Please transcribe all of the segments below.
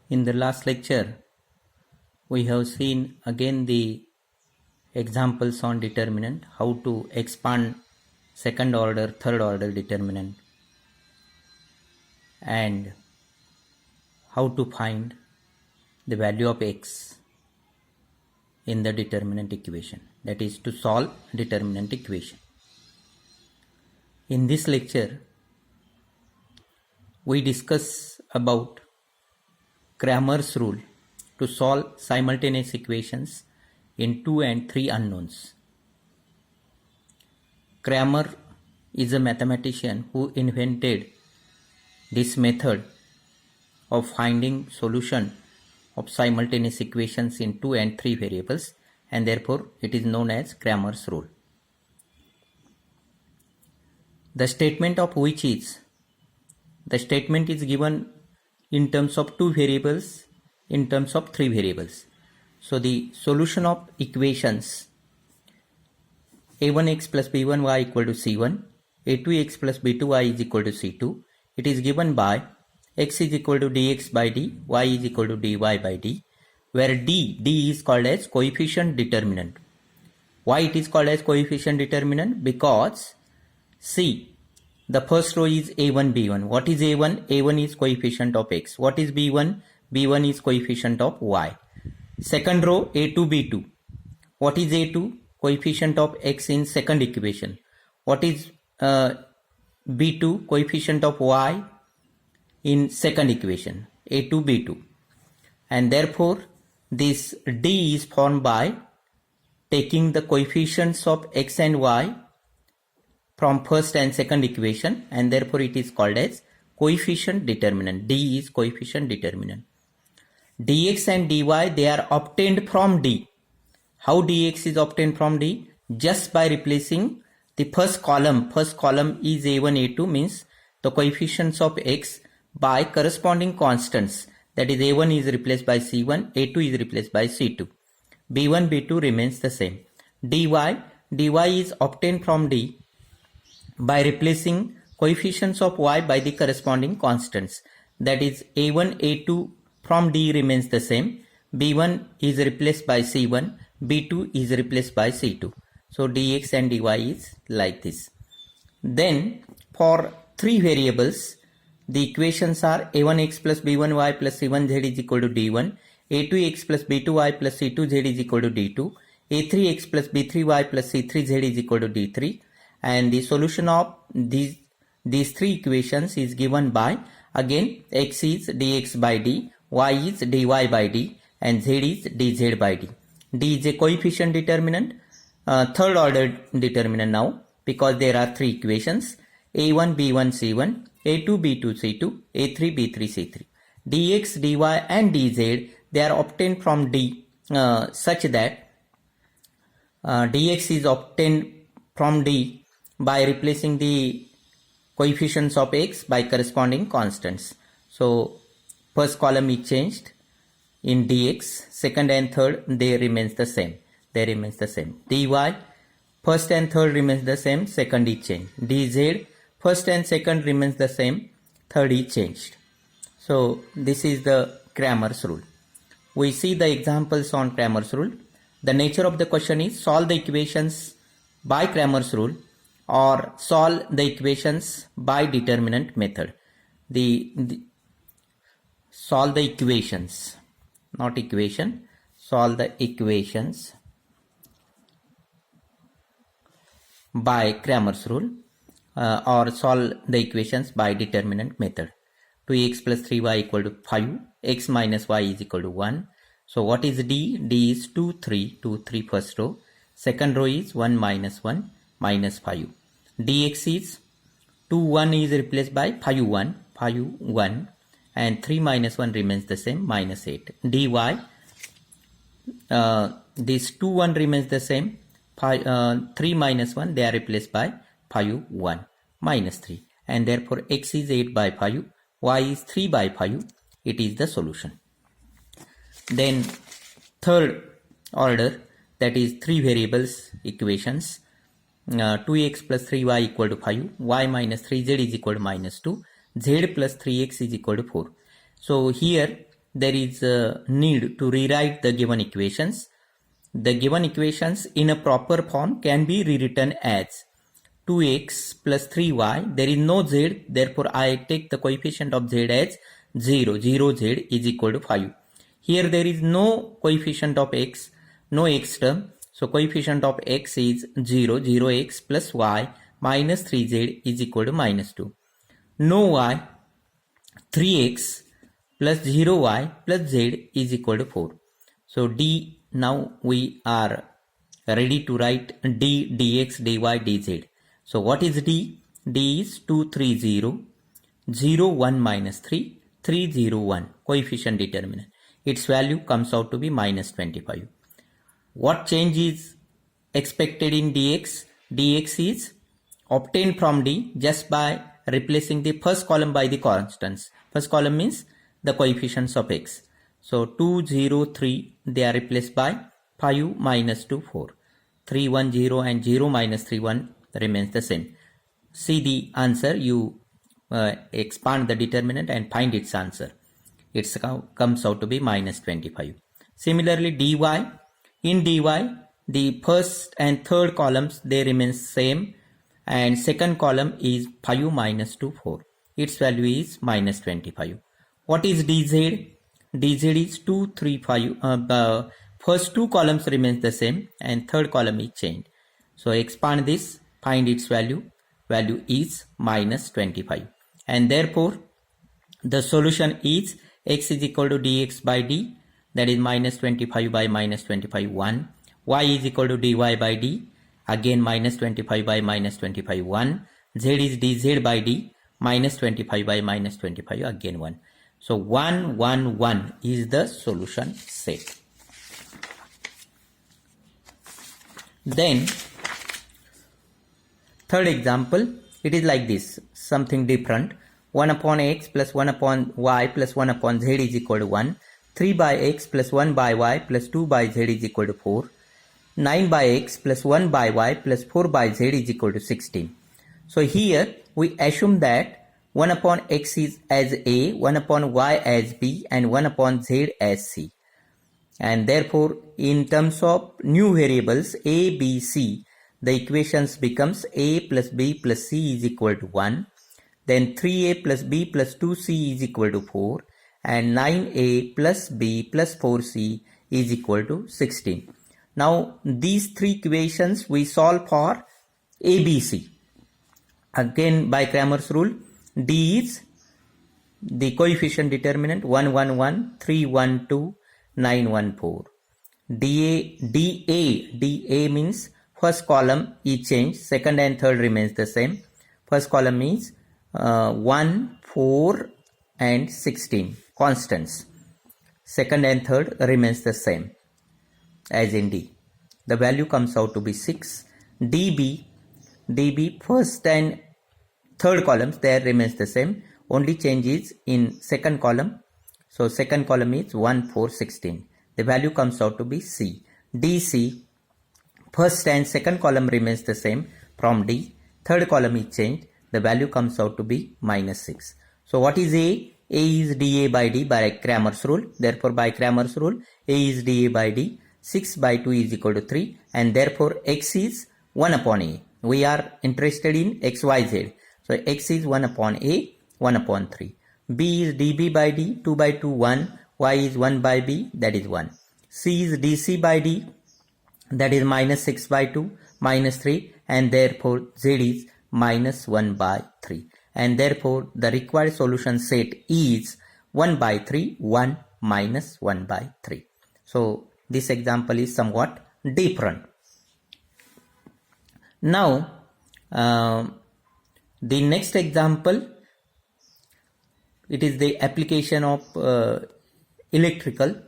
In the last lecture, we have seen again the examples on determinant, how to expand second order, third order determinant, and how to find the value of x in the determinant equation, that is to solve determinant equation. In this lecture, we discuss about Cramer's rule to solve simultaneous equations in 2 and 3 unknowns. Cramer is a mathematician who invented this method of finding solution of simultaneous equations in 2 and 3 variables, and therefore it is known as Cramer's rule. The statement is given in terms of 2 variables, in terms of 3 variables. So the solution of equations a1x plus b1y equal to c1, a2x plus b2y is equal to c2, it is given by x is equal to dx by d, y is equal to dy by d, where d is called as coefficient determinant. Why it is called as coefficient determinant? Because see, the first row is a1, b1. What is a1? a1 is coefficient of x. What is b1? b1 is coefficient of y. Second row a2, b2. What is a2? Coefficient of x in second equation. What is b2? Coefficient of y in second equation, a2, b2. And therefore, this d is formed by taking the coefficients of x and y from first and second equation, and therefore it is called as coefficient determinant. D is coefficient determinant. Dx and dy, they are obtained from D. How dx is obtained from D? Just by replacing the first column. First column is a1, a2, means the coefficients of x by corresponding constants. That is, a1 is replaced by c1, a2 is replaced by c2. b1, b2 remains the same. dy is obtained from D by replacing coefficients of y by the corresponding constants. That is, a1, a2 from D remains the same. b1 is replaced by c1, b2 is replaced by c2. So dx and dy is like this. Then for 3 variables, the equations are a1x plus b1y plus c1z is equal to d1, a2x plus b2y plus c2z is equal to d2, a3x plus b3y plus c3z is equal to d3, and the solution of these 3 equations is given by, again, x is dx by d, y is dy by d, and z is dz by d. D is a coefficient determinant, third order determinant now, because there are 3 equations, a1, b1, c1, a2, b2, c2, a3, b3, c3. dx, dy and dz, they are obtained from D such that dx is obtained from D by replacing the coefficients of x by corresponding constants. So first column is changed in dx, second and third they remains the same. dy, first and third remains the same, second is changed. dz, first and second remains the same, third is changed. So this is the Cramer's rule. We see the examples on Cramer's rule. The nature of the question is solve the equations by Cramer's rule or solve the equations by determinant method. Solve the equations, not equation, solve the equations by Cramer's rule or solve the equations by determinant method. 2x plus 3y equal to 5, x minus y is equal to 1. So what is D? D is 2, 3, 2, 3 first row. Second row is 1 minus 1 minus 5. dx is 2, 1 is replaced by 5, 1, 5, 1, and 3 minus 1 remains the same, minus 8. dy, this 2, 1 remains the same, 3 minus 1 they are replaced by 5, 1, minus 3. And therefore x is 8 by 5, y is 3 by 5, it is the solution. Then third order, that is 3 variables equations, 2x plus 3y equal to 5, y minus 3z is equal to minus 2, z plus 3x is equal to 4. So here there is a need to rewrite the given equations. The given equations in a proper form can be rewritten as 2x plus 3y. There is no z, therefore I take the coefficient of z as 0. 0z is equal to 5. Here there is no coefficient of x, no x term. So coefficient of x is 0. 0x plus y minus 3z is equal to minus 2. No y, 3x plus 0y plus z is equal to 4. So d, now we are ready to write d dx dy dz. So what is d? d is 2, 3, 0, 0, 1 minus 3, 3, 0, 1, coefficient determinant. Its value comes out to be minus 25. What change is expected in dx? dx is obtained from d just by replacing the first column by the constants. First column means the coefficients of x. So 2, 0, 3, they are replaced by 5 minus 2, 4. 3, 1, 0 and 0 minus 3, 1 remains the same. See the answer, you expand the determinant and find its answer. It comes out to be minus 25. Similarly, dy, in dy, the first and third columns, they remain same, and second column is 5 minus 2, 4. Its value is minus 25. What is dz? dz is 2, 3, 5. First two columns remains the same and third column is changed. So expand this, find its value. Value is minus 25. And therefore, the solution is x is equal to dx by d, that is minus 25 by minus 25, 1. Y is equal to dy by d, again minus 25 by minus 25, 1. Z is dz by d, minus 25 by minus 25, again 1. So 1, 1, 1 is the solution set. Then third example, it is like this, something different. 1 upon x plus 1 upon y plus 1 upon z is equal to 1. 3 by x plus 1 by y plus 2 by z is equal to 4. 9 by x plus 1 by y plus 4 by z is equal to 16. So here we assume that 1 upon x is as a, 1 upon y as b, and 1 upon z as c. And therefore, in terms of new variables a, b, c, the equations becomes a plus b plus c is equal to 1. Then 3a plus b plus 2c is equal to 4. And 9a plus b plus 4c is equal to 16. Now, these three equations we solve for ABC. Again, by Cramer's rule, D is the coefficient determinant 1, 1, 1, 3, 1, 2, 9, 1, 4. DA means first column is changed, second and third remains the same. First column means 1, 4 and 16 constants. Second and third remains the same as in D. The value comes out to be 6. DB first and third columns there remains the same. Only change is in second column. So second column is 1, 4, 16. The value comes out to be C. DC first and second column remains the same from D. Third column is changed. The value comes out to be minus 6. So what is A? A is dA by D by Cramer's rule. Therefore, by Cramer's rule, A is dA by D. 6 by 2 is equal to 3. And therefore, X is 1 upon A. We are interested in X, Y, Z. So, X is 1 upon A, 1 upon 3. B is dB by D. 2 by 2, 1. Y is 1 by B. That is 1. C is dC by D. That is minus 6 by 2, minus 3. And therefore, Z is minus 1 by 3. And therefore, the required solution set is 1 by 3, 1 minus 1 by 3. So, this example is somewhat different. Now, the next example, it is the application of electrical.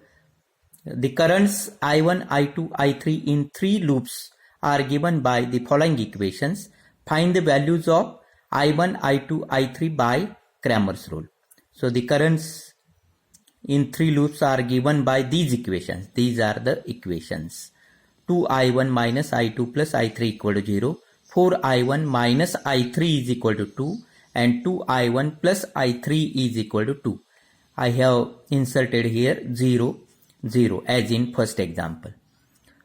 The currents I1, I2, I3 in 3 loops are given by the following equations. Find the values of I1, I2, I3 by Cramer's rule. So the currents in 3 loops are given by these equations. These are the equations. 2I1 minus I2 plus I3 equal to 0. 4I1 minus I3 is equal to 2. And 2I1 plus I3 is equal to 2. I have inserted here 0, 0 as in first example.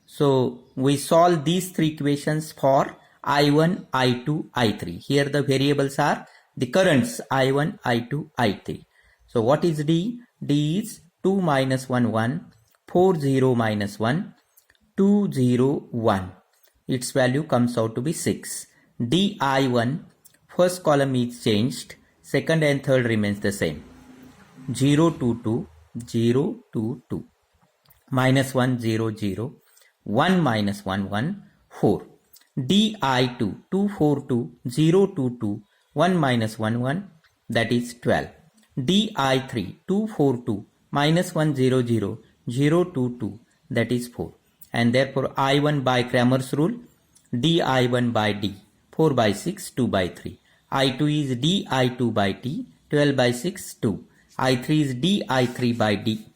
So we solve these three equations for I1, I2, I3. Here the variables are the currents I1, I2, I3. So what is D? D is 2 minus 1, 1, 4, 0 minus 1, 2, 0, 1. Its value comes out to be 6. DI1, first column is changed, second and third remains the same. 0, 2, 2, 0, 2, 2. Minus 1, 0, 0. 1 minus 1, 1, 4. DI2, 2, 4, 2, 0, 2, 2, 1 minus 1, 1, that is 12. DI3, 2, 4, 2, minus 1, 0, 0, 0, 2, 2, that is 4. And therefore I1 by Cramer's rule, DI1 by D, 4 by 6, 2 by 3. I2 is DI2 by T, 12 by 6, 2. I3 is DI3 by D,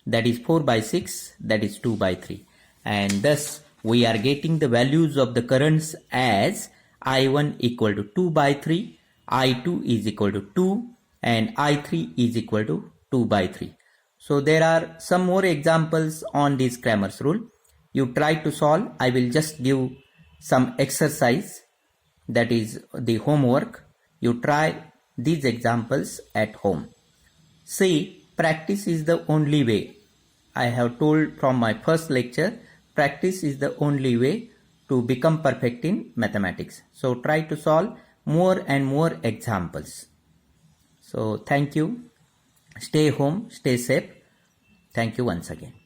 that is 4 by 6, that is 2 by 3. And thus we are getting the values of the currents as I1 equal to 2 by 3, I2 is equal to 2, and I3 is equal to 2 by 3. So there are some more examples on this Cramer's rule. You try to solve. I will just give some exercise, that is the homework. You try these examples at home. See, practice is the only way. I have told from my first lecture, practice is the only way to become perfect in mathematics. So try to solve more and more examples. So thank you. Stay home, stay safe. Thank you once again.